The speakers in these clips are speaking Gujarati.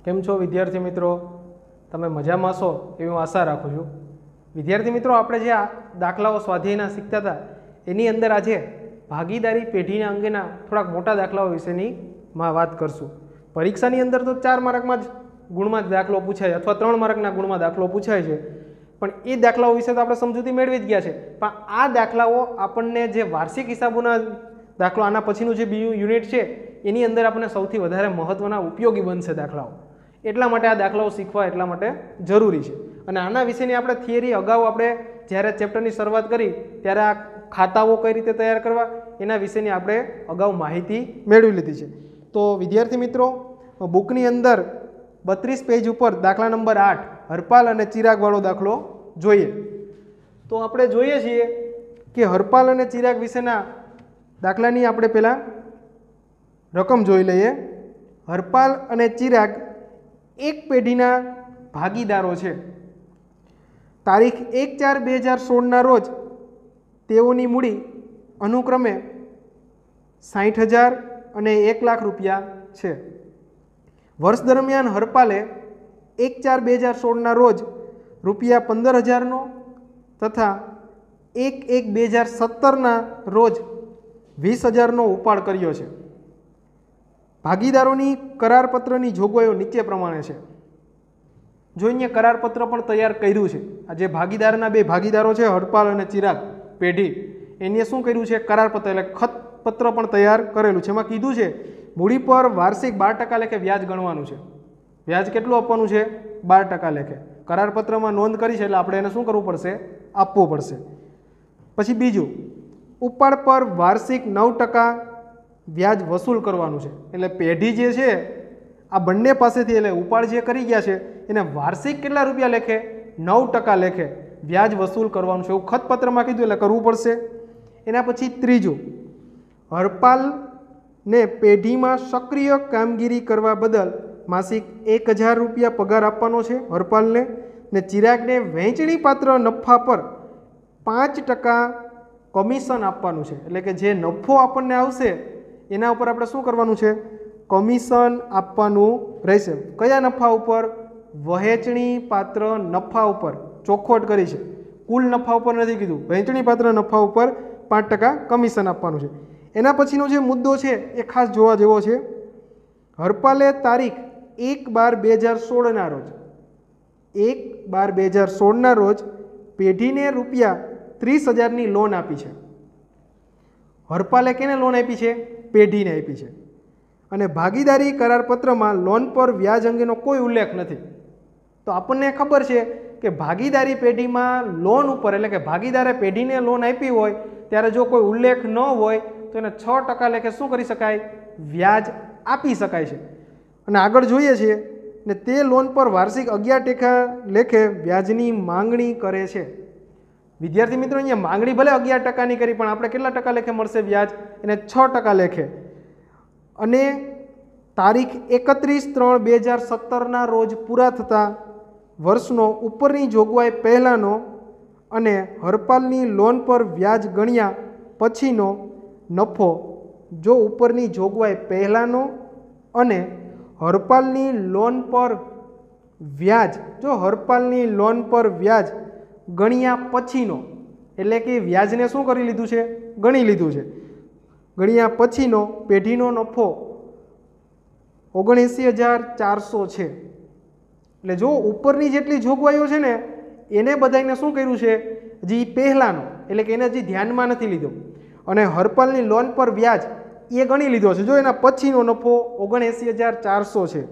કેમ છો વિદ્યાર્થી મિત્રો? તમે મજામાં છો એવી હું આશા રાખું છું. વિદ્યાર્થી મિત્રો, આપણે જે આ દાખલાઓ સ્વાધ્યાયના શીખતા હતા એની અંદર આજે ભાગીદારી પેઢીના અંગેના થોડાક મોટા દાખલાઓ વિશેની વાત કરશું. પરીક્ષાની અંદર તો 4 માર્કમાં જ ગુણમાં જ દાખલો પૂછાય અથવા 3 માર્કના ગુણમાં દાખલો પૂછાય છે, પણ એ દાખલાઓ વિશે તો આપણે સમજૂતી મેળવી જ ગયા છે. પણ આ દાખલાઓ આપણને જે વાર્ષિક હિસાબોના દાખલો આના પછીનું જે બીજું યુનિટ છે એની અંદર આપણને સૌથી વધારે મહત્ત્વના ઉપયોગી બનશે દાખલાઓ. એટલા માટે આ દાખલાઓ શીખવા એટલા માટે જરૂરી છે. અને આના વિશેની આપણે થિયરી અગાઉ આપણે જ્યારે ચેપ્ટરની શરૂઆત કરી ત્યારે આ ખાતાઓ કઈ રીતે તૈયાર કરવા એના વિશેની આપણે અગાઉ માહિતી મેળવી લીધી છે. તો વિદ્યાર્થી મિત્રો, બુકની અંદર 32 પેજ ઉપર દાખલા નંબર 8 હરપાલ અને ચિરાગવાળો દાખલો જોઈએ. તો આપણે જોઈએ છીએ કે હરપાલ અને ચિરાગ વિશેના દાખલાની આપણે પહેલાં રકમ જોઈ લઈએ. હરપાલ અને ચિરાગ એક પેઢીના ભાગીદારો છે. તારીખ 1/4/2016ના રોજ તેઓની મૂડી અનુક્રમે 60,000 અને 1 લાખ રૂપિયા છે. વર્ષ દરમિયાન હરપાલે 1/4/2016ના રોજ રૂપિયા 15,000નો તથા 1/1/2017ના રોજ 20,000નો ઉપાડ કર્યો છે. ભાગીદારોની કરારપત્રની જોગવાઈઓ નીચે પ્રમાણે છે. જો અહીંયા કરારપત્ર પણ તૈયાર કર્યું છે. આ જે ભાગીદારના બે ભાગીદારો છે હરપાલ અને ચિરાગ પેઢી, એને શું કર્યું છે? કરારપત્ર એટલે ખતપત્ર પણ તૈયાર કરેલું છે. એમાં કીધું છે મૂડી પર વાર્ષિક 12% લેખે વ્યાજ ગણવાનું છે. વ્યાજ કેટલું આપવાનું છે? 12% લેખે. કરારપત્રમાં નોંધ કરી છે એટલે આપણે એને શું કરવું પડશે? આપવું પડશે. પછી બીજું, ઉપાડ પર વાર્ષિક 9% વ્યાજ વસૂલ કરવાનું છે. એટલે પેઢી જે છે આ બંને પાસેથી એટલે ઉપાડ જે કરી ગયા છે એને વાર્ષિક કેટલા રૂપિયા લેખે? 9% લેખે વ્યાજ વસૂલ કરવાનું છે. એવું ખતપત્રમાં કીધું એટલે કરવું પડશે. એના પછી ત્રીજું, હરપાલને પેઢીમાં સક્રિય કામગીરી કરવા બદલ માસિક 1,000 રૂપિયા પગાર આપવાનો છે હરપાલને, ને ચિરાગને વહેંચણી પાત્ર નફા પર 5% કમિશન આપવાનું છે. એટલે કે જે નફો આપણને આવશે એના ઉપર આપણે શું કરવાનું છે? કમિશન આપવાનું રહેશે. કયા નફા ઉપર? વહેંચણી પાત્ર નફા ઉપર ચોખવટ કરી છે. કુલ નફા ઉપર નથી કીધું, વહેંચણી પાત્ર નફા ઉપર 5% કમિશન આપવાનું છે. એના પછીનો જે મુદ્દો છે એ ખાસ જોવા જેવો છે. હરપાલે તારીખ 1/12/2016ના રોજ 1/12/2016ના રોજ પેઢીને રૂપિયા 30,000ની લોન આપી છે. હરપાલે કેને લોન આપી છે? પેઢીને આપી છે. અને ભાગીદારી કરારપત્રમાં લોન પર વ્યાજ અંગેનો કોઈ ઉલ્લેખ નથી. તો આપણને ખબર છે કે ભાગીદારી પેઢીમાં લોન ઉપર એટલે કે ભાગીદારે પેઢીને લોન આપી હોય ત્યારે જો કોઈ ઉલ્લેખ ન હોય તો એને 6% લેખે શું કરી શકાય? વ્યાજ આપી શકાય છે. અને આગળ જોઈએ છીએ ને તે લોન પર વાર્ષિક 11% લેખે વ્યાજની માંગણી કરે છે. વિદ્યાર્થી મિત્રો, અહીંયા માંગણી ભલે 11%ની કરી પણ આપણે કેટલા ટકા લેખે મળશે વ્યાજ? એને 6% લેખે. અને તારીખ 31/3/2017ના રોજ પૂરા થતા વર્ષનો ઉપરની જોગવાઈ પહેલાંનો અને હરપાલની લોન પર વ્યાજ ગણ્યા પછીનો નફો જો ઉપરની જોગવાઈ પહેલાંનો અને હરપાલની લોન પર વ્યાજ ગણ્યા પછીનો એટલે કે વ્યાજને શું કરી લીધું છે? ગણી લીધું છે. ગણ્યા પછીનો પેઢીનો નફો 79,400 છે. એટલે જો ઉપરની જેટલી જોગવાઈઓ છે ને એને બધાને શું કર્યું છે? હજી પહેલાંનો એટલે કે એને હજી ધ્યાનમાં નથી લીધો. અને હરપાલની લોન પર વ્યાજ એ ગણી લીધો છે. જો એના પછીનો નફો 79,400 છે.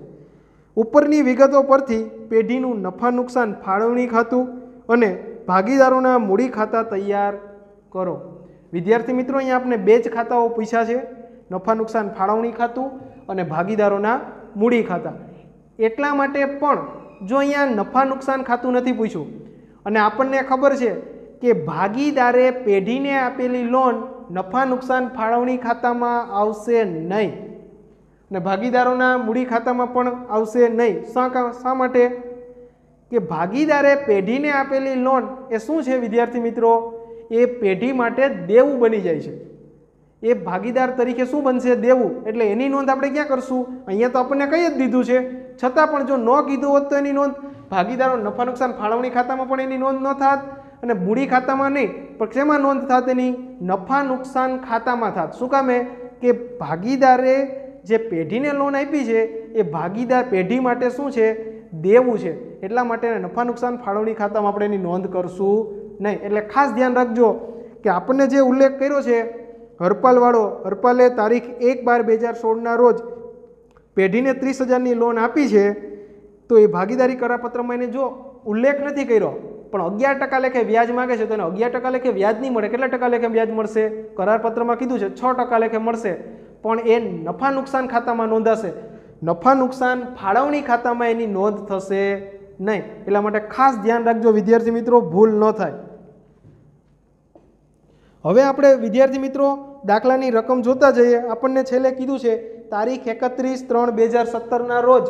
ઉપરની વિગતો પરથી પેઢીનું નફા નુકસાન ફાળવણી ખાતું અને ભાગીદારોના મૂડી ખાતા તૈયાર કરો. વિદ્યાર્થી મિત્રો, અહીંયા આપણે 2 જ ખાતાઓ પૂછ્યા છે, નફા નુકસાન ફાળવણી ખાતું અને ભાગીદારોના મૂડી ખાતા. એટલા માટે પણ જો અહીંયા નફા નુકસાન ખાતું નથી પૂછ્યું અને આપણને ખબર છે કે ભાગીદારે પેઢીને આપેલી લોન નફા નુકસાન ફાળવણી ખાતામાં આવશે નહીં અને ભાગીદારોના મૂડી ખાતામાં પણ આવશે નહીં. શા માટે? કે ભાગીદારે પેઢીને આપેલી લોન એ શું છે વિદ્યાર્થી મિત્રો? એ પેઢી માટે દેવું બની જાય છે. એ ભાગીદાર તરીકે શું બનશે? દેવું. એટલે એની નોંધ આપણે ક્યાં કરશું? અહીંયા તો આપણને કહી જ દીધું છે છતાં પણ જો ન કીધું હોત તો એની નોંધ ભાગીદારો નફા નુકસાન ફાળવણી ખાતામાં પણ એની નોંધ ન થાત અને મૂડી ખાતામાં નહીં, પણ શેમાં નોંધ થાત એની? નફા નુકસાન ખાતામાં થાત. શું કામે? કે ભાગીદારે જે પેઢીને લોન આપી છે એ ભાગીદાર પેઢી માટે શું છે? દેવું છે. એટલા માટે નફા નુકસાન ફાળવણી ખાતામાં આપણે એની નોંધ કરશું નહીં. એટલે ખાસ ધ્યાન રાખજો કે આપણને જે ઉલ્લેખ કર્યો છે હરપાલવાળો, હરપાલે તારીખ 1/12/2016 રોજ પેઢીને 30,000ની લોન આપી છે, તો એ ભાગીદારી કરારપત્રમાં એને જો ઉલ્લેખ નથી કર્યો પણ 11% લેખે વ્યાજ માગે છે તો એને 11% લેખે વ્યાજ નહીં મળે. કેટલા ટકા લેખે વ્યાજ મળશે? કરારપત્રમાં કીધું છે 6% લેખે મળશે, પણ એ નફા નુકસાન ખાતામાં નોંધાશે. નફા નુકસાન ફાળવણી ખાતામાં એની નોંધ થશે નહીં. એટલા માટે ખાસ ધ્યાન રાખજો વિદ્યાર્થી મિત્રો, ભૂલ ન થાય. હવે આપણે વિદ્યાર્થી મિત્રો દાખલાની રકમ જોતા જઈએ. આપણને છેલ્લે કીધું છે તારીખ 31/3/2017 રોજ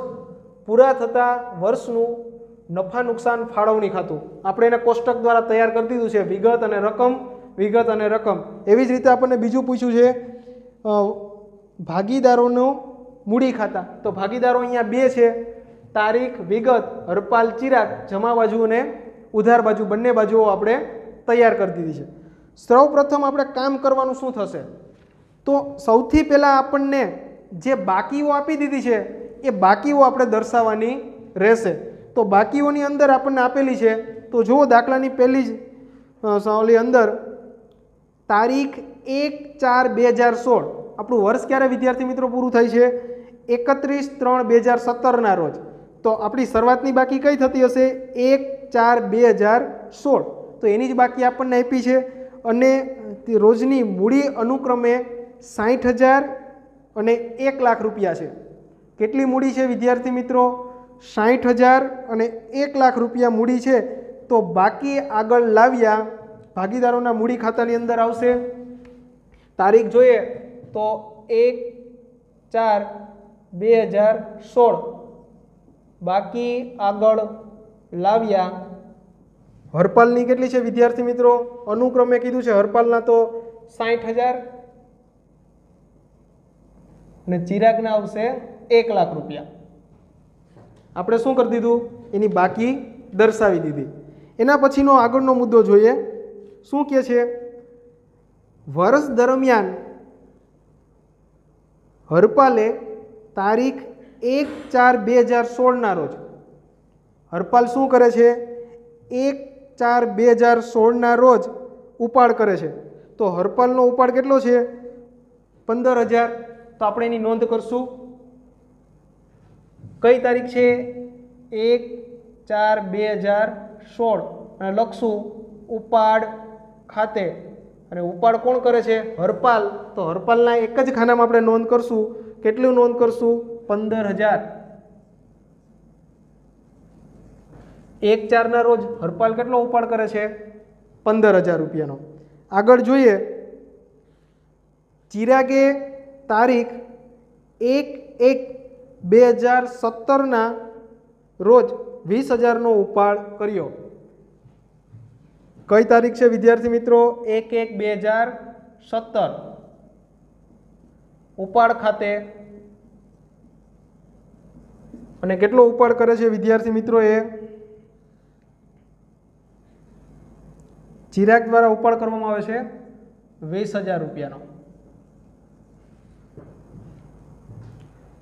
પૂરા થતા વર્ષનું નફા નુકસાન ફાળવણી ખાતું આપણે એને કોષ્ટક દ્વારા તૈયાર કરી દીધું છે, વિગત અને રકમ, વિગત અને રકમ. એવી જ રીતે આપણને બીજું પૂછ્યું છે ભાગીદારોનું મૂડી ખાતા. તો ભાગીદારો અહીંયા બે છે, તારીખ, વિગત, હરપાલ, ચિરાગ, જમા બાજુ અને ઉધાર બાજુ બંને બાજુઓ આપણે તૈયાર કરી દીધી છે. સૌ પ્રથમ આપણે કામ કરવાનું શું થશે? તો સૌથી પહેલાં આપણને જે બાકીઓ આપી દીધી છે એ બાકીઓ આપણે દર્શાવવાની રહેશે. તો બાકીઓની અંદર આપણને આપેલી છે, તો જુઓ દાખલાની પહેલી જ ઓલી અંદર તારીખ 1/4/2016, આપણું વર્ષ ક્યારે વિદ્યાર્થી મિત્રો પૂરું થાય છે? 31/3/2017 રોજ. તો આપણી શરૂઆતની બાકી કઈ થતી હશે? 1/4/2016. તો એની જ બાકી આપણને આપી છે અને રોજની મૂડી અનુક્રમે 60,000 અને 1 લાખ રૂપિયા છે. કેટલી મૂડી છે વિદ્યાર્થી મિત્રો? 60,000 અને 1 લાખ રૂપિયા મૂડી છે. તો બાકી આગળ લાવ્યા ભાગીદારોના મૂડી ખાતાની અંદર આવશે. તારીખ જોઈએ તો 1/4/2016. બાકી આગળ લાવ્યા હરપાલની કેટલી છે વિદ્યાર્થી મિત્રો? અનુક્રમે કીધું છે હરપાલના તો 60,000 અને ચિરાગના આવશે 1 લાખ રૂપિયા. આપણે શું કરી દીધું? એની બાકી દર્શાવી દીધી. એના પછીનો આગળનો મુદ્દો જોઈએ. શું કહે છે? વર્ષ દરમિયાન હરપાલે તારીખ 1/4/2016 રોજ હરપાલ શું કરે છે? 1/4/2016 રોજ ઉપાડ કરે છે. તો હરપાલનો ઉપાડ કેટલો છે? 15,000. તો આપણે એની નોંધ કરશું. કઈ તારીખ છે? 1/4/2016 અને લખશું ઉપાડ ખાતે. અને ઉપાડ કોણ કરે છે? હરપાલ. તો હરપાલના એક જ ખાનામાં આપણે નોંધ કરશું. કેટલું નોંધ કરશું? 15,000. 1/4 રોજ હરપાલ કેટલો ઉપાડ કરે છે? 15,000 રૂપિયાનો. આગળ જોઈએ ચિરાગે તારીખ 1/1/2017 રોજ 20,000નો ઉપાડ કર્યો. કઈ તારીખ છે વિદ્યાર્થી મિત્રો? 1/1/2017 ઉપાડ ખાતે. અને કેટલો ઉપાડ કરે છે વિદ્યાર્થી મિત્રો? એ ચિરાગ દ્વારા ઉપાડ કરવામાં આવે છે 20,000 રૂપિયાનો.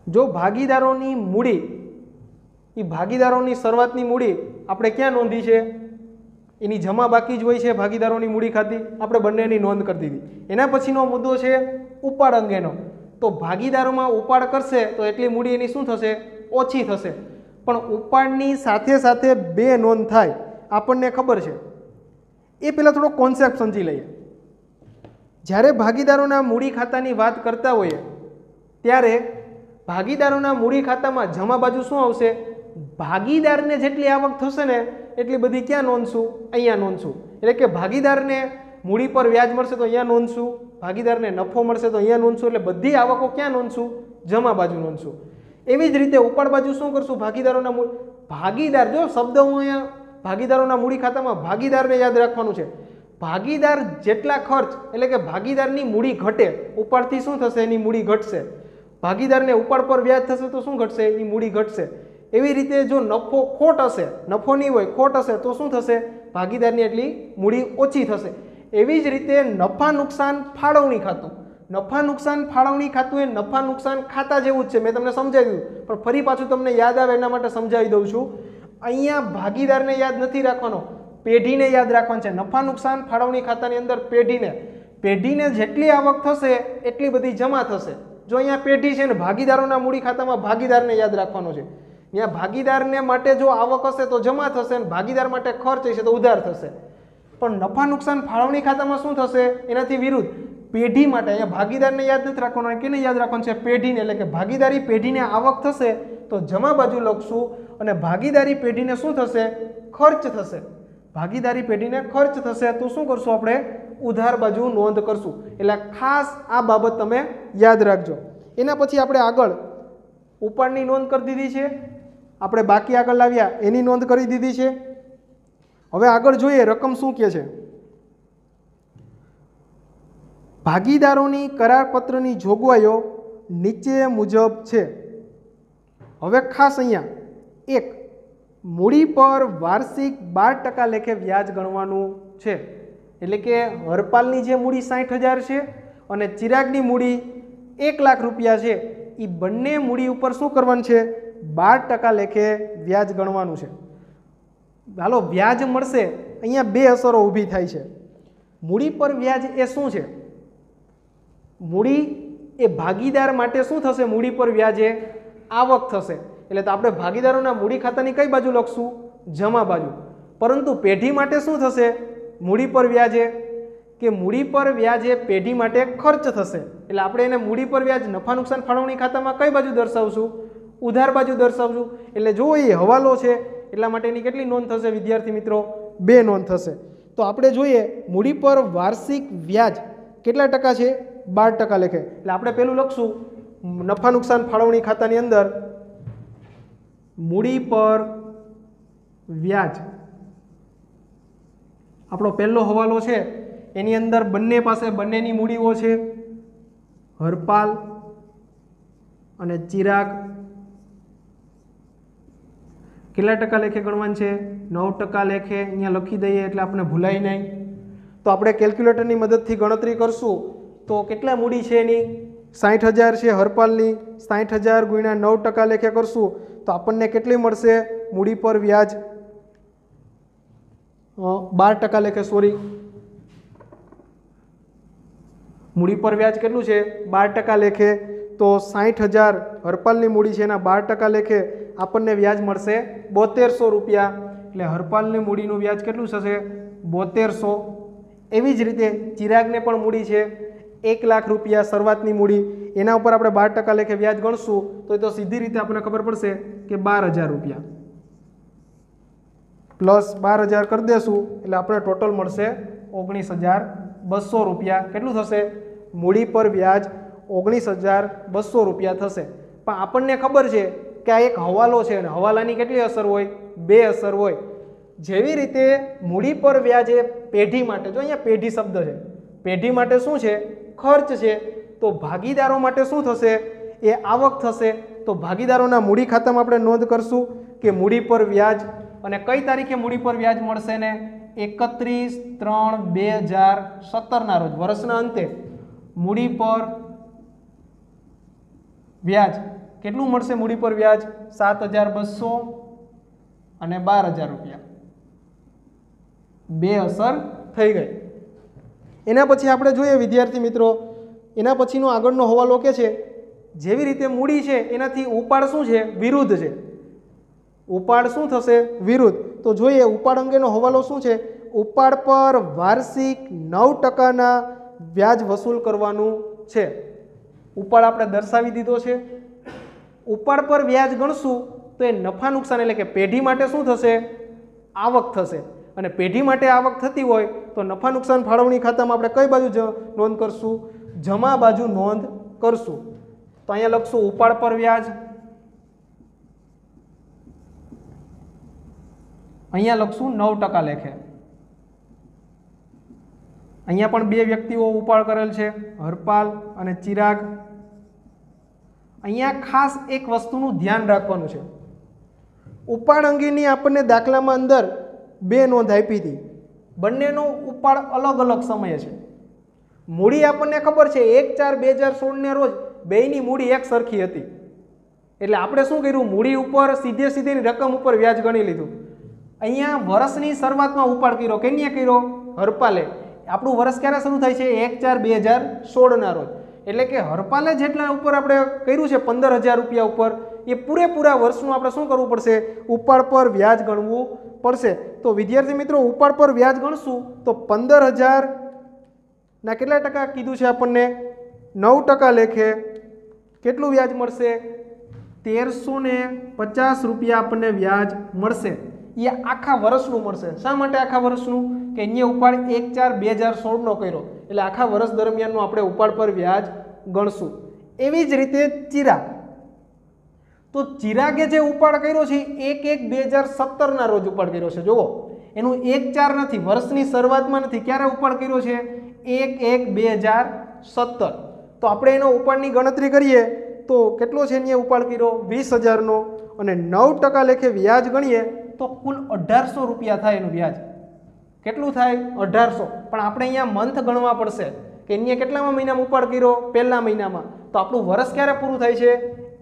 જો ભાગીદારોની મૂડી, એ ભાગીદારોની શરૂઆતની મૂડી આપણે ક્યાં નોંધી છે? એની જમા બાકી જ હોય છે ભાગીદારોની મૂડી ખાતી. આપણે બંનેની નોંધ કરી દીધી. એના પછીનો મુદ્દો છે ઉપાડ અંગેનો. તો ભાગીદારોમાં ઉપાડ કરશે તો એટલી મૂડી એની શું થશે? ઓછી થશે. પણ ઉપાડની સાથે સાથે બે નોંધ થાય આપણને ખબર છે. એ પહેલાં થોડો કોન્સેપ્ટ સમજી લઈએ. જ્યારે ભાગીદારોના મૂડી ખાતાની વાત કરતા હોઈએ ત્યારે ભાગીદારોના મૂડી ખાતામાં જમા બાજુ શું આવશે? ભાગીદારને જેટલી આવક થશે ને એટલી બધી ક્યાં નોંધશું? અહીંયા નોંધશું. એટલે કે ભાગીદારને મૂડી પર વ્યાજ મળશે તો અહીંયા નોંધશું, ભાગીદારને નફો મળશે તો અહીંયા નોંધશું. એટલે બધી આવકો ક્યાં નોંધશું? જમા બાજુ નોંધશું. એવી જ રીતે ઉપાડ બાજુ શું કરશું? ભાગીદારોના ભાગીદાર, જો શબ્દ હું અહીંયા ભાગીદારોના મૂડી ખાતામાં ભાગીદારને યાદ રાખવાનું છે. ભાગીદાર જેટલા ખર્ચ, એટલે કે ભાગીદારની મૂડી ઘટે, ઉપાડથી શું થશે? એની મૂડી ઘટશે. ભાગીદારને ઉપાડ પર વ્યાજ થશે તો શું ઘટશે? એની મૂડી ઘટશે. એવી રીતે જો નફો ખોટ હશે, નફો નહીં હોય ખોટ હશે તો શું થશે? ભાગીદારની એટલી મૂડી ઓછી થશે. એવી જ રીતે નફા નુકસાન ફાળવણી ખાતું, નફા નુકસાન ફાળવણી ખાતું એ નફા નુકસાન ખાતા જેવું જ છે. મેં તમને સમજાવ્યું પણ ફરી પાછું તમને યાદ આવે એના માટે સમજાવી દઉં છું. અહીંયા ભાગીદારને યાદ નથી રાખવાનો, પેઢીને યાદ રાખવાનું છે. નફા નુકસાન ફાળવણી ખાતાની અંદર પેઢીને જેટલી આવક થશે એટલી બધી જમા થશે. જો અહીંયા પેઢી છે ને ભાગીદારોના મૂડી ખાતામાં ભાગીદારને યાદ રાખવાનો છે. અહીંયા ભાગીદારને માટે જો આવક હશે તો જમા થશે અને ભાગીદાર માટે ખર્ચ હશે તો ઉધાર થશે. પણ નફા નુકસાન ફાળવણી ખાતામાં શું થશે? એનાથી વિરુદ્ધ પેઢી માટે અહીંયા ભાગીદારને યાદ નથી રાખવાનો, કેને યાદ રાખવાનું છે? પેઢીને. એટલે કે ભાગીદારી પેઢીને આવક થશે તો જમા બાજુ લખશું અને ભાગીદારી પેઢીને શું થશે? ખર્ચ થશે. ભાગીદારી પેઢીને ખર્ચ થશે તો શું કરશું આપણે? ઉધાર બાજુ નોંધ કરશું. એટલે ખાસ આ બાબત તમે યાદ રાખજો. એના પછી આપણે આગળ ઉપાડની નોંધ કરી દીધી છે, આપણે બાકી આગળ લાવ્યા એની નોંધ કરી દીધી છે. હવે આગળ જોઈએ રકમ શું કહે છે. ભાગીદારોની કરારપત્રની જોગવાઈઓ નીચે મુજબ છે. હવે ખાસ અહીંયા એક, મૂડી પર વાર્ષિક 12% લેખે વ્યાજ ગણવાનું છે. એટલે કે હરપાલની જે મૂડી 60,000 છે અને ચિરાગની મૂડી 1 લાખ રૂપિયા છે, એ બંને મૂડી ઉપર શું કરવાનું છે? 12% લેખે વ્યાજ ગણવાનું છે. હાલો, વ્યાજ મળશે. અહીંયા બે અસરો ઊભી થાય છે. મૂડી પર વ્યાજ એ શું છે? મૂડી એ ભાગીદાર માટે શું થશે? મૂડી પર વ્યાજ એ આવક થશે. એટલે તો આપણે ભાગીદારોના મૂડી ખાતાની કઈ બાજુ લખશું? જમા બાજુ. પરંતુ પેઢી માટે શું થશે? મૂડી પર વ્યાજે કે મૂડી પર વ્યાજે પેઢી માટે ખર્ચ થશે. એટલે આપણે એને મૂડી પર વ્યાજ નફા નુકસાન ફાળવણી ખાતામાં કઈ બાજુ દર્શાવશું? ઉધાર બાજુ દર્શાવશું. એટલે જો એ હવાલો છે એટલા માટે એની કેટલી નોંધ થશે વિદ્યાર્થી મિત્રો? 2 નોંધ થશે. તો આપણે જોઈએ મૂડી પર વાર્ષિક વ્યાજ કેટલા ટકા છે? 12% લેખે. એટલે આપણે પેલું લખશું નફા નુકસાન ફાળવણી ખાતાની અંદર મૂડી પર વ્યાજ. આપણો પહેલો હવાલો છે એની અંદર બંને પાસે બંનેની મૂડીઓ છે, હરપાલ અને ચિરાગ. કેટલા ટકા લેખે ગણવાનું છે? 9% લેખે. અહીંયા લખી દઈએ એટલે આપણે ભૂલાય નહીં. તો આપણે કેલ્ક્યુલેટરની મદદથી ગણતરી કરશું તો કેટલા મૂડી છે એની? 60,000 છે હરપાલની. 60,000 ગુણ્યા 9% લેખે કરશું તો આપણને કેટલી મળશે મૂડી પર વ્યાજ? 12% લેખે. સોરી, મૂડી પર વ્યાજ કેટલું છે? 12% લેખે. તો 60,000 હરપાલની મૂડી છે એના 12% લેખે આપણને વ્યાજ મળશે 7200 રૂપિયા. એટલે હરપાલની મૂડીનું વ્યાજ કેટલું થશે? 7200. એવી જ રીતે ચિરાગને પણ મૂડી છે 1 લાખ રૂપિયા શરૂઆતની મૂડી, એના ઉપર આપણે 12% લેખે વ્યાજ ગણશું તો એ તો સીધી રીતે આપણને ખબર પડશે કે 12,000 રૂપિયા પ્લસ 12,000 કરી દેશું એટલે આપણે ટોટલ મળશે 19,200 રૂપિયા. કેટલું થશે? મૂડી પર વ્યાજ 19,200 રૂપિયા થશે. પણ આપણને ખબર છે કે આ એક હવાલો છે અને હવાલાની કેટલી અસર હોય? 2 અસર હોય. જેવી રીતે મૂડી પર વ્યાજ એ પેઢી માટે, જો અહીંયા પેઢી શબ્દ છે, પેઢી માટે શું છે? ખર્ચ છે. તો ભાગીદારો માટે શું થશે? એ આવક થશે. તો ભાગીદારોના મૂડી ખાતામાં આપણે નોંધ કરશું કે મૂડી પર વ્યાજ, અને કઈ તારીખે મૂડી પર વ્યાજ મળશે ને? 31/3/2017 ના રોજ, વર્ષના અંતે મૂડી પર વ્યાજ કેટલું મળશે? મૂડી પર વ્યાજ 7,200 અને 12,000 રૂપિયા. 2 અસર થઈ ગઈ. એના પછી આપણે જોઈએ વિદ્યાર્થી મિત્રો, એના પછીનો આગળનો હવાલો કે છે જેવી રીતે મૂડી છે એનાથી ઉપાડ શું છે? વિરુદ્ધ છે. ઉપાડ શું થશે? વિરુદ્ધ. તો જોઈએ ઉપાડ અંગેનો હવાલો શું છે? ઉપાડ પર વાર્ષિક 9%ના વ્યાજ વસૂલ કરવાનું છે. ઉપાડ આપણે દર્શાવી દીધો છે. ઉપાડ પર વ્યાજ ગણશું તો એ નફા નુકસાન એટલે કે પેઢી માટે શું થશે? આવક થશે. અને પેઢી માટે આવક થતી હોય તો નફા નુકસાન ફાળવણી ખાતામાં આપણે કઈ બાજુ નોંધ કરશું? જમા બાજુ નોંધ કરશું. તો અહીંયા લખશું ઉપાડ પર વ્યાજ, અહીંયા લખશું 9% લેખે. અહીંયા પણ 2 વ્યક્તિઓ ઉપાડ કરેલ છે, હરપાલ અને ચિરાગ. અહીંયા ખાસ એક વસ્તુનું ધ્યાન રાખવાનું છે. ઉપાડ અંગેની આપણને દાખલામાં અંદર બે નોંધ આપી હતી, બંનેનો ઉપાડ અલગ અલગ સમયે છે. મૂડી આપણને ખબર છે 1/4/2016 રોજ બેયની મૂડી એક સરખી હતી, એટલે આપણે શું કર્યું, મૂડી ઉપર સીધેની રકમ ઉપર વ્યાજ ગણી લીધું. અહીંયા વર્ષની શરૂઆતમાં ઉપાડ કર્યો, કેને કર્યો, હરપાલે. આપણું વર્ષ ક્યારે શરૂ થાય છે, 1/4/2016 રોજ. એટલે કે હરપાલે જેટલા ઉપર આપણે કર્યું છે 15,000 રૂપિયા ઉપર, એ પૂરેપૂરા વર્ષનું આપણે શું કરવું પડશે, ઉપાડ પર વ્યાજ ગણવું પડશે. તો વિદ્યાર્થી મિત્રો ઉપાડ પર વ્યાજ ગણશું તો 15,000 ના કેટલા ટકા કીધું છે આપણને, 9% લેખે કેટલું વ્યાજ મળશે, 1350 રૂપિયા આપણને વ્યાજ મળશે. એ આખા વર્ષનું મળશે. શા માટે આખા વર્ષનું, કે અહીંયા ઉપાડ 1/4/2016 કર્યો, એટલે આખા વર્ષ દરમિયાનનું આપણે ઉપાડ પર વ્યાજ ગણશું. એવી જ રીતે ચિરાગ, તો ચિરાગે જે ઉપાડ કર્યો છે 1/1/2017 રોજ ઉપાડ કર્યો છે. જુઓ એનું 1/4 નથી, વર્ષની શરૂઆતમાં નથી, ક્યારે ઉપાડ કર્યો છે, 1/1/2017. તો આપણે એનો ઉપાડની ગણતરી કરીએ તો કેટલો છે, અહીંયા ઉપાડ કર્યો 20,000નો, અને 9% લેખે વ્યાજ ગણીએ તો કુલ 1,800 રૂપિયા થાય એનું વ્યાજ. કેટલું થાય, 1,800. પણ આપણે અહીંયા મંથ ગણવા પડશે કે અહીંયા કેટલામાં મહિનામાં ઉપાડ કર્યો, પહેલા મહિનામાં. તો આપણું વર્ષ ક્યારે પૂરું થાય છે,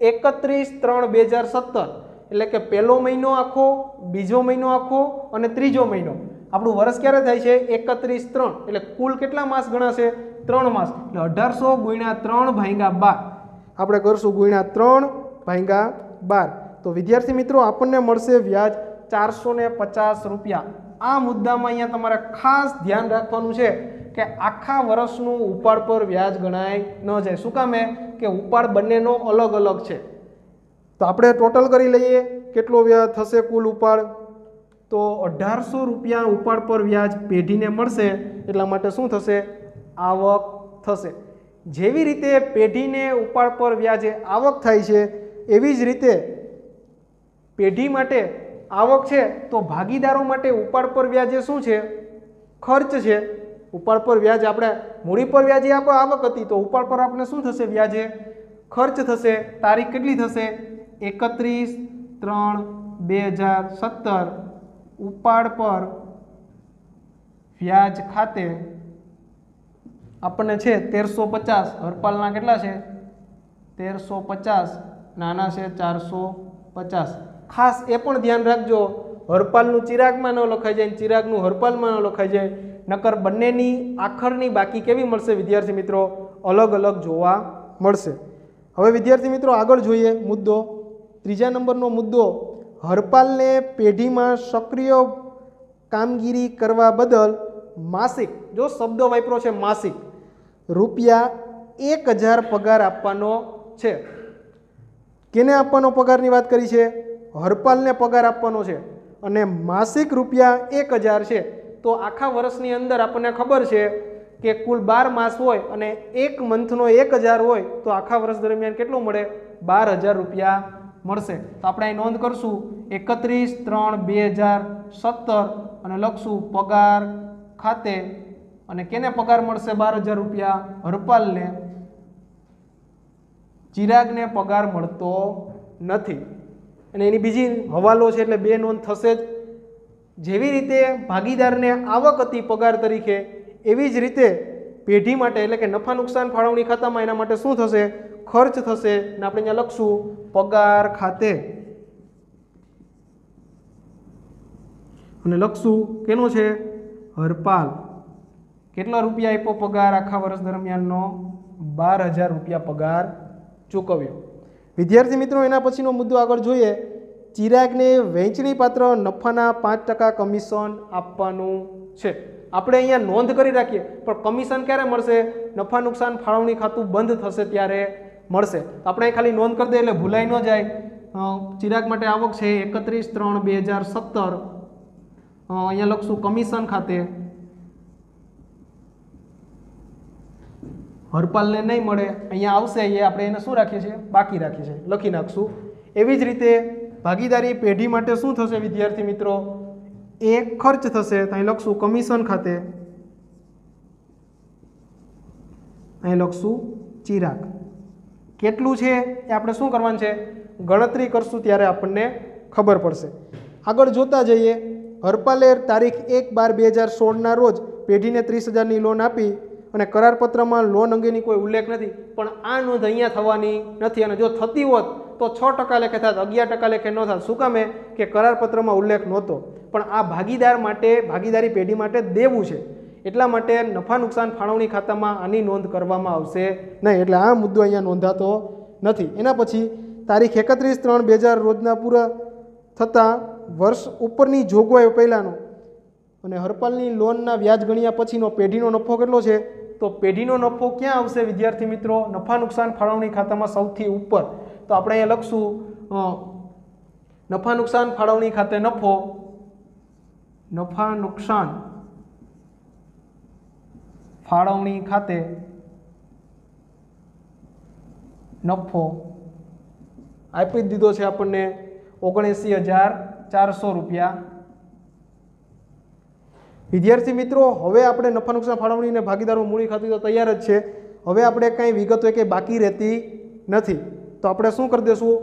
31/3/2017. એટલે કે પહેલો મહિનો આખો, બીજો મહિનો આખો અને ત્રીજો મહિનો. આપણું વર્ષ ક્યારે થાય છે, 31/3. એટલે કુલ કેટલા માસ ગણાશે, 3 માસ. એટલે 1,800 × 3/12 આપણે કરશું, ×3/12. તો વિદ્યાર્થી મિત્રો આપણને મળશે વ્યાજ 450 રૂપિયા. આ મુદ્દામાં અહીંયા તમારે ખાસ ધ્યાન રાખવાનું છે કે આખા વર્ષનું ઉપાડ પર વ્યાજ ગણાય ન જાય. શું કામે, કે ઉપાડ બંનેનો અલગ અલગ છે. તો આપણે ટોટલ કરી લઈએ કેટલો વ્યાજ થશે કુલ ઉપાડ, તો 1,800 રૂપિયા ઉપાડ પર વ્યાજ પેઢીને મળશે. એટલા માટે શું થશે, આવક થશે. જેવી રીતે પેઢીને ઉપાડ પર વ્યાજે આવક થાય છે, એવી જ રીતે પેઢી માટે આવક છે, તો ભાગીદારો માટે ઉપાડ પર વ્યાજે શું છે, ખર્ચ છે. ઉપાડ પર વ્યાજ આપણે મૂડી પર વ્યાજે આપણે આવક હતી, તો ઉપાડ પર આપણે શું થશે, વ્યાજે ખર્ચ થશે. તારીખ કેટલી થશે, 31/3/2017. ઉપાડ પર વ્યાજ ખાતે આપણને છે 1350. હરપાલના કેટલા છે, 1350, નાના છે 450. ખાસ એ પણ ધ્યાન રાખજો, હરપાલનું ચિરાગમાં ન લખાઈ જાય, ચિરાગનું હરપાલમાં ન લખાઈ જાય, નકર બંનેની આખરની બાકી કેવી મળશે વિદ્યાર્થી મિત્રો, અલગ અલગ જોવા મળશે. હવે વિદ્યાર્થી મિત્રો આગળ જોઈએ મુદ્દો, ત્રીજા નંબરનો મુદ્દો, હરપાલને પેઢીમાં સક્રિય કામગીરી કરવા બદલ માસિક, જો શબ્દ વાપરો છે માસિક, ₹1,000 પગાર આપવાનો છે. કેને આપવાનો પગારની વાત કરી છે, હરપાલને પગાર આપવાનો છે, અને માસિક ₹1,000 છે. તો આખા વર્ષની અંદર આપણને ખબર છે કે કુલ 12 માસ હોય અને એક મંથનો 1,000 હોય, તો આખા વર્ષ દરમિયાન કેટલું મળે, 12,000 રૂપિયા મળશે. તો આપણે અહીં નોંધ કરશું 31/3/2017 અને લખશું પગાર ખાતે, અને કેને પગાર મળશે 12,000 રૂપિયા, હરપાલને. ચિરાગને પગાર મળતો નથી. અને એની બીજી હવાલો છે એટલે બે નોંધ થશે જ. જેવી રીતે ભાગીદારને આવક હતી પગાર તરીકે, એવી જ રીતે પેઢી માટે એટલે કે નફા નુકસાન ફાળવણી ખાતામાં એના માટે શું થશે, ખર્ચ થશે. અને આપણે અહીંયા લખશું પગાર ખાતે, અને લખશું કેનો છે, હરપાલ. કેટલા રૂપિયા આપ્યો પગાર આખા વર્ષ દરમિયાનનો, 12,000 રૂપિયા પગાર ચૂકવ્યો. વિદ્યાર્થી મિત્રો એના પછીનો મુદ્દો આગળ જોઈએ, ચિરાગને વહેંચણી પાત્ર નફાના 5% કમિશન આપવાનું છે. આપણે અહીંયા નોંધ કરી રાખીએ, પણ કમિશન ક્યારે મળશે, નફા નુકસાન ફાળવણી ખાતું બંધ થશે ત્યારે મળશે. આપણે ખાલી નોંધ કરી દઈએ એટલે ભૂલાઈ ન જાય. ચિરાગ માટે આવક છે 31/3/2017. અહીંયા લખશું કમિશન ખાતે, હરપાલને નહીં મળે, અહીંયા આવશે એ આપણે એને શું રાખીએ છીએ, બાકી રાખીએ છીએ, લખી નાખશું. એવી જ રીતે ભાગીદારી પેઢી માટે શું થશે વિદ્યાર્થી મિત્રો, એ ખર્ચ થશે. તો અહીં લખશું કમિશન ખાતે, અહીં લખશું ચિરાગ. કેટલું છે એ આપણે શું કરવાનું છે, ગણતરી કરશું ત્યારે આપણને ખબર પડશે। આગળ જોતા જઈએ। હરપાલે તારીખ 1/12/2016 રોજ પેઢીને 30,000ની લોન આપી અને કરારપત્રમાં લોન અંગેની કોઈ ઉલ્લેખ નથી, પણ આ નોંધ અહીંયા થવાની નથી, અને જો થતી હોત તો 6% લેખે થાત, 11% લેખે ન થાત। શું કામે? કે કરારપત્રમાં ઉલ્લેખ નહોતો, પણ આ ભાગીદાર માટે, ભાગીદારી પેઢી માટે દેવું છે, એટલા માટે નફા નુકસાન ફાળવણી ખાતામાં આની નોંધ કરવામાં આવશે નહીં, એટલે આ મુદ્દો અહીંયા નોંધાતો નથી। એના પછી તારીખ 31/3/2000 રોજના પૂરા થતાં વર્ષ ઉપરની જોગવાઈઓ પહેલાંનો અને હરપાલની લોનના વ્યાજ ગણ્યા પછીનો પેઢીનો નફો કેટલો છે? તો પેઢીનો નફો ક્યાં આવશે વિદ્યાર્થી મિત્રો? નફા નુકસાન ફાળવણી ખાતામાં સૌથી ઉપર। તો આપણે અહીંયા લખશું નફા નુકસાન ફાળવણી ખાતે નફો, નફા નુકસાન ફાળવણી ખાતે નફો આપી દીધો છે આપણને 79,400 રૂપિયા। વિદ્યાર્થી મિત્રો, હવે આપણે નફા નુકસાન ફાળવણી અને ભાગીદારો મૂડી ખાતું તો તૈયાર જ છે। હવે આપણે કંઈ વિગતો કે બાકી રહેતી નથી, તો આપણે શું કરી દઈશું?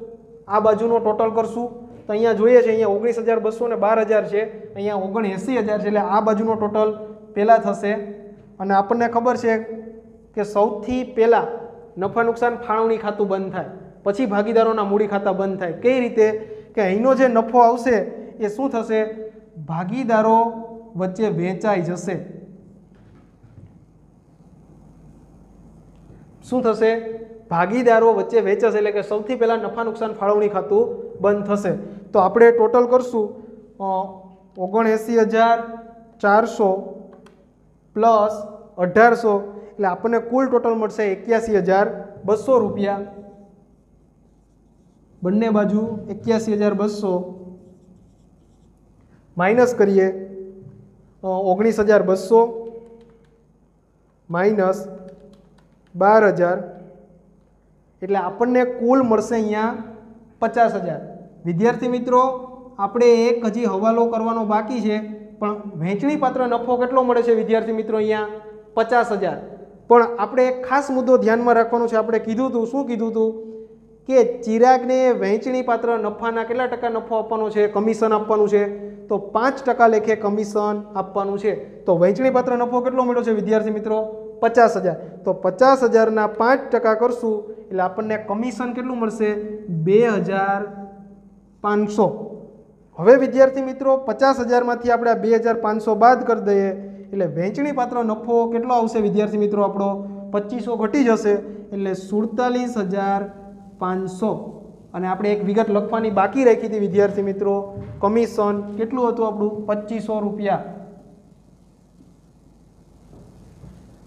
આ બાજુનો ટોટલ કરશું। તો અહીંયા જોઈએ છે, અહીંયા 19,200 ને 12,000 છે, અહીંયા 79,000 છે, એટલે આ બાજુનો ટોટલ પહેલાં થશે। અને આપણને ખબર છે કે સૌથી પહેલાં નફા નુકસાન ફાળવણી ખાતું બંધ થાય, પછી ભાગીદારોના મૂડી ખાતા બંધ થાય। કઈ રીતે? કે અહીંનો જે નફો આવશે એ શું થશે? ભાગીદારો વચ્ચે વહેંચાઈ જશે। શું થશે? ભાગીદારો વચ્ચે વહેંચાશે, એટલે કે સૌથી પહેલા નફા નુકસાન ફાળવણી ખાતું બંધ થશે। તો આપણે ટોટલ કરશું 79,400 પ્લસ 1,800, એટલે આપણને કુલ ટોટલ મળશે 81,200 રૂપિયા। બંને બાજુ 81,200 માઇનસ કરીએ 19,200 માઇનસ 12,000, એટલે આપણને કુલ મળશે અહીંયા 50,000। વિદ્યાર્થી મિત્રો, આપણે એક હજી હવાલો કરવાનો બાકી છે, પણ વહેંચણી પાત્ર નફો કેટલો મળે છે વિદ્યાર્થી મિત્રો? અહીંયા 50,000। પણ આપણે એક ખાસ મુદ્દો ધ્યાનમાં રાખવાનો છે। આપણે કીધું હતું, શું કીધું હતું? કે ચિરાગને વહેંચણી પાત્ર નફાના કેટલા ટકા નફો આપવાનો છે? કમિશન આપવાનું છે, તો 5% લેખે કમિશન આપવાનું છે। તો વહેંચણી પાત્ર નફો કેટલો મળ્યો છે વિદ્યાર્થી મિત્રો? 50,000। તો 50,000ના 5% કરશું એટલે આપણને કમિશન કેટલું મળશે? 2,500। હવે વિદ્યાર્થી મિત્રો, 50,000માંથી આપણે 2,500 બાદ કરી દઈએ, એટલે વહેંચણી પાત્ર નફો કેટલો આવશે વિદ્યાર્થી મિત્રો? આપણો 2500 ઘટી જશે, એટલે 47,500। અને આપણે એક વિગત લખવાની બાકી રાખી હતી વિદ્યાર્થી મિત્રો, કમિશન કેટલું હતું આપણું? 2500 રૂપિયા।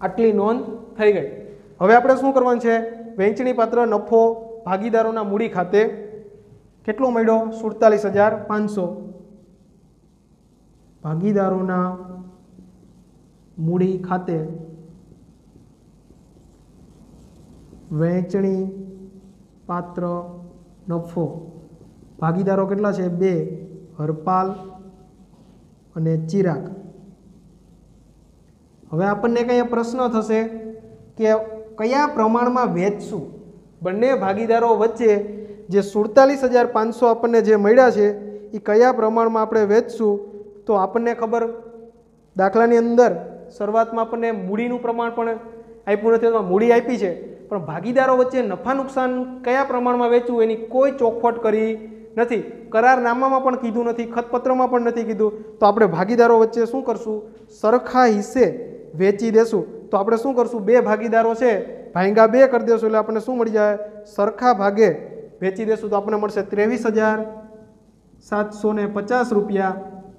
આટલી નોંધ થઈ ગઈ। હવે આપણે શું કરવાનું છે? વહેંચણી પાત્ર નફો ભાગીદારોના મૂડી ખાતે કેટલો મળ્યો? 47,500 ભાગીદારોના મૂડી ખાતે વહેંચણી પાત્ર નફો, ભાગીદારો કેટલા છે? 2, હરપાલ અને ચિરાગ। હવે આપણને કઈ પ્રશ્ન થશે કે કયા પ્રમાણમાં વેચશું? બંને ભાગીદારો વચ્ચે જે 47,500 આપણને જે મળ્યા છે એ કયા પ્રમાણમાં આપણે વેચશું? તો આપણને ખબર, દાખલાની અંદર શરૂઆતમાં આપણને મૂડીનું પ્રમાણ પણ આપ્યું નથી, મૂડી આપી છે, પણ ભાગીદારો વચ્ચે નફા નુકસાન કયા પ્રમાણમાં વેચવું એની કોઈ ચોખવટ કરી નથી। કરારનામામાં પણ કીધું નથી, ખતપત્રમાં પણ નથી કીધું। તો આપણે ભાગીદારો વચ્ચે શું કરશું? સરખા હિસ્સે વેચી દેશું। તો આપણે શું કરશું? 2 ભાગીદારો છે, ભાગ્યા 2 કરી દેશું, એટલે આપણને શું મળી જાય? સરખા ભાગે વેચી દેશું, તો આપણને મળશે 23,750 રૂપિયા।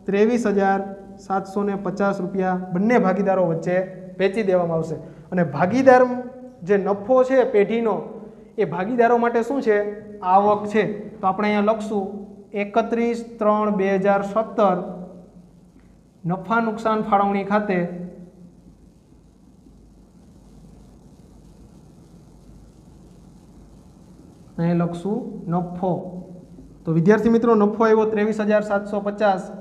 23,750 રૂપિયા બંને ભાગીદારો વચ્ચે વેચી દેવામાં આવશે। અને ભાગીદાર જે નફો છે પેઢીનો, એ ભાગીદારો માટે શું છે? આવક છે। તો આપણે અહીંયા લખશું 31/3/2017 નફા નુકસાન ફાળવણી ખાતે અહીં લખશું નફો। તો વિદ્યાર્થી મિત્રો, નફો આવ્યો 23,750,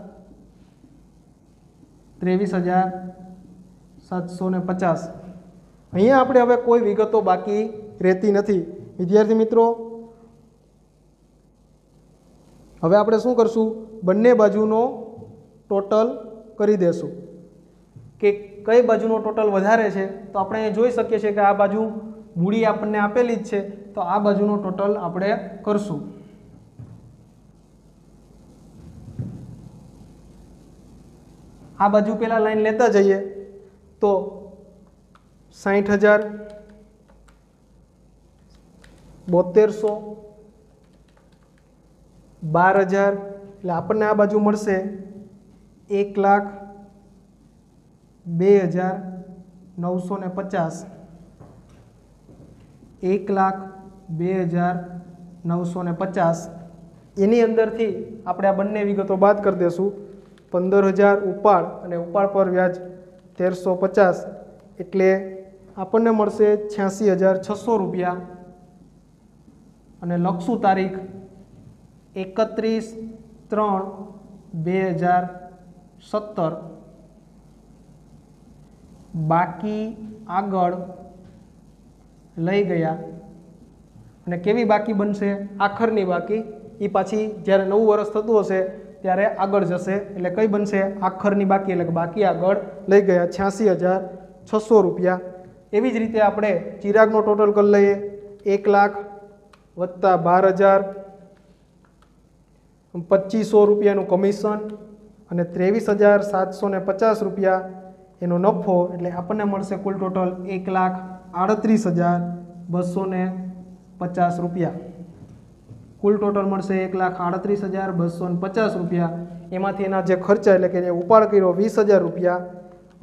23,750। અહીંયા આપણે હવે કોઈ વિગતો બાકી રહેતી નથી વિદ્યાર્થી મિત્રો। હવે આપણે શું કરશું, બંને બાજુનો ટોટલ કરી દેશું કે કઈ બાજુનો ટોટલ વધારે છે. તો આપણે અહીં જોઈ શકીએ છીએ કે આ બાજુ મૂડી આપણને આપેલી જ છે, તો આ બાજુનો ટોટલ આપણે કરશું. આ બાજુ પેલા લાઈન લેતા જઈએ તો 60,000, 7200, 12,000 એટલે આપણને આ બાજુ મળશે 1,02,950. 1,02,950 એની અંદરથી આપણે આ બંને વિગતો બાદ કરી દેશું. 15,000 ઉપાડ અને ઉપાડ પર વ્યાજ 1,350 એટલે આપણને મળશે 86,600 રૂપિયા. અને લખશું તારીખ 31/3/2017. બાકી આગળ લઈ ગયા અને કેવી બાકી બનશે, આખરની બાકી. એ પાછી જ્યારે નવું વર્ષ થતું હશે ત્યારે આગળ જશે એટલે કઈ બનશે, આખરની બાકી એટલે કે બાકી આગળ લઈ ગયા 86,600 રૂપિયા. એવી જ રીતે આપણે ચિરાગનો ટોટલ કરી લઈએ. 1,00,000 વત્તા 12,000, 2,500 રૂપિયાનું કમિશન અને 23,750 રૂપિયા એનો નફો એટલે આપણને મળશે કુલ ટોટલ 1,38,250 રૂપિયા. કુલ ટોટલ મળશે 1,38,250 રૂપિયા. એમાંથી એના જે ખર્ચા એટલે કે જે ઉપાડ કર્યો 20,000 રૂપિયા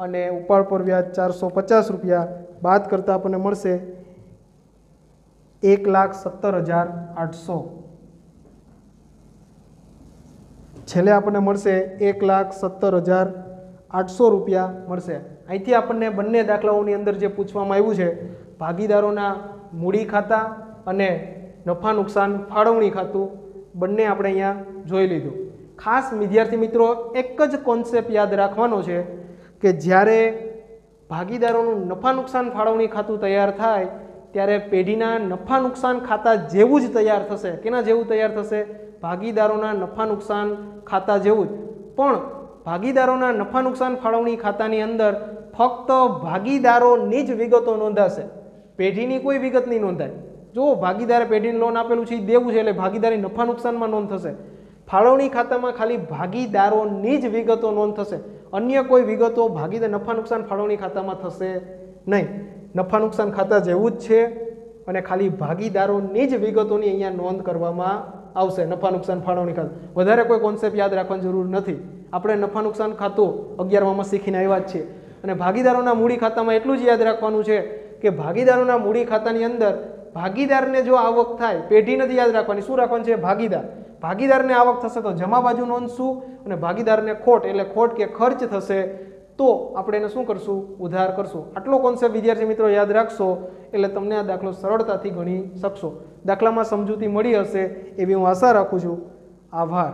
અને ઉપાડ પર વ્યાજ 450 રૂપિયા બાદ કરતાં આપણને મળશે 1,17,800. છેલ્લે આપણને મળશે 1,17,800 રૂપિયા મળશે. અહીંથી આપણને બંને દાખલાઓની અંદર જે પૂછવામાં આવ્યું છે, ભાગીદારોના મૂડી ખાતા અને નફા નુકસાન ફાળવણી ખાતું, બંને આપણે અહીંયા જોઈ લીધું. ખાસ વિદ્યાર્થી મિત્રો એક જ કોન્સેપ્ટ યાદ રાખવાનો છે કે જ્યારે ભાગીદારોનું નફા નુકસાન ફાળવણી ખાતું તૈયાર થાય ત્યારે પેઢીના નફા નુકસાન ખાતા જેવું જ તૈયાર થશે. કેના જેવું તૈયાર થશે? ભાગીદારોના નફા નુકસાન ખાતા જેવું જ. પણ ભાગીદારોના નફા નુકસાન ફાળવણી ખાતાની અંદર ફક્ત ભાગીદારોની જ વિગતો નોંધાશે, પેઢીની કોઈ વિગત નહીં નોંધાય. જો ભાગીદારે પેઢીને લોન આપેલું છે એ દેવું છે એટલે ભાગીદારી નફા નુકસાનમાં નોંધ થશે. ફાળવણી ખાતામાં ખાલી ભાગીદારોની જ વિગતો નોંધ થશે, અન્ય કોઈ વિગતો ભાગીદાર નફા નુકસાન ફાળવણી ખાતામાં થશે નહીં. નફા નુકસાન ખાતા જેવું જ છે અને ખાલી ભાગીદારોની જ વિગતોની અહીંયા નોંધ કરવામાં આવશે. નફા નુકસાન ફાળવણી ખાતું વધારે કોઈ કોન્સેપ્ટ યાદ રાખવાની જરૂર નથી. આપણે નફા નુકસાન ખાતું 11માં શીખીને આવ્યા જ છીએ. અને ભાગીદારોના મૂડી ખાતામાં એટલું જ યાદ રાખવાનું છે કે ભાગીદારોના મૂડી ખાતાની અંદર ભાગીદારને જો આવક થાય, પેઢી નથી યાદ રાખવાની, શું રાખવાનું છે? ભાગીદાર. ભાગીદારને આવક થશે તો જમા બાજુ નોંધશું અને ભાગીદારને ખોટ એટલે ખોટ કે ખર્ચ થશે તો આપણે એને શું કરશું? ઉધાર કરશું. આટલો કોન્સેપ્ટ વિદ્યાર્થી મિત્રો યાદ રાખશો એટલે તમને આ દાખલો સરળતાથી ગણી શકશો. દાખલામાં સમજૂતી મળી હશે એવી હું આશા રાખું છું. આભાર.